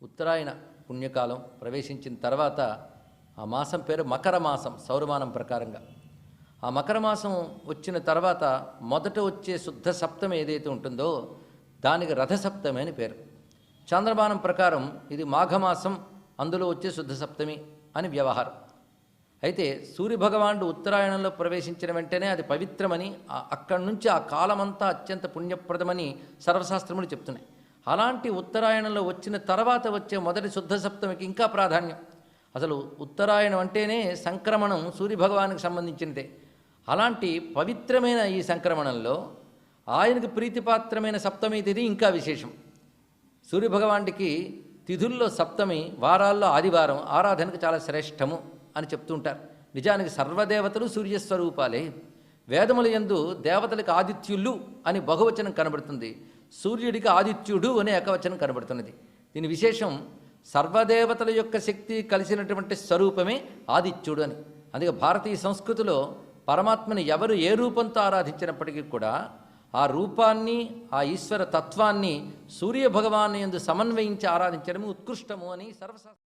ఉత్తరాయణ పుణ్యకాలం ప్రవేశించిన తర్వాత ఆ మాసం పేరు మకర మాసం సౌరమానం ప్రకారంగా. ఆ మకర మాసం వచ్చిన తర్వాత మొదట వచ్చే శుద్ధ సప్తమి ఏదైతే ఉంటుందో దానికి రథసప్తమి అని పేరు. చాంద్రమానం ప్రకారం ఇది మాఘమాసం, అందులో వచ్చే శుద్ధ సప్తమి అని వ్యవహారం. అయితే సూర్యభగవానుడు ఉత్తరాయణంలో ప్రవేశించిన వెంటనే అది పవిత్రమని, అక్కడి నుంచి ఆ కాలమంతా అత్యంత పుణ్యప్రదమని సర్వశాస్త్రములు చెప్తున్నాయి. అలాంటి ఉత్తరాయణంలో వచ్చిన తర్వాత వచ్చే మొదటి శుద్ధ సప్తమికి ఇంకా ప్రాధాన్యం. అసలు ఉత్తరాయణం అంటేనే సంక్రమణం సూర్యభగవానికి సంబంధించినదే. అలాంటి పవిత్రమైన ఈ సంక్రమణంలో ఆయనకు ప్రీతిపాత్రమైన సప్తమి తిథి ఇంకా విశేషం. సూర్యభగవానుడికి తిథుల్లో సప్తమి, వారాల్లో ఆదివారం ఆరాధనకు చాలా శ్రేష్టము అని చెప్తుంటారు. నిజానికి సర్వదేవతలు సూర్యస్వరూపాలే. వేదముల యందు దేవతలకు ఆదిత్యులు అని బహువచనం కనబడుతుంది, సూర్యుడికి ఆదిత్యుడు అనే ఏకవచనం కనబడుతున్నది. దీని విశేషం సర్వదేవతల యొక్క శక్తి కలిసినటువంటి స్వరూపమే ఆదిత్యుడు అని. అందుకే భారతీయ సంస్కృతిలో పరమాత్మని ఎవరు ఏ రూపంతో ఆరాధించినప్పటికీ కూడా ఆ రూపాన్ని, ఆ ఈశ్వర తత్వాన్ని సూర్యభగవాను యందు సమన్వయించి ఆరాధించడం ఉత్కృష్టము అని సర్వశాస్త్రం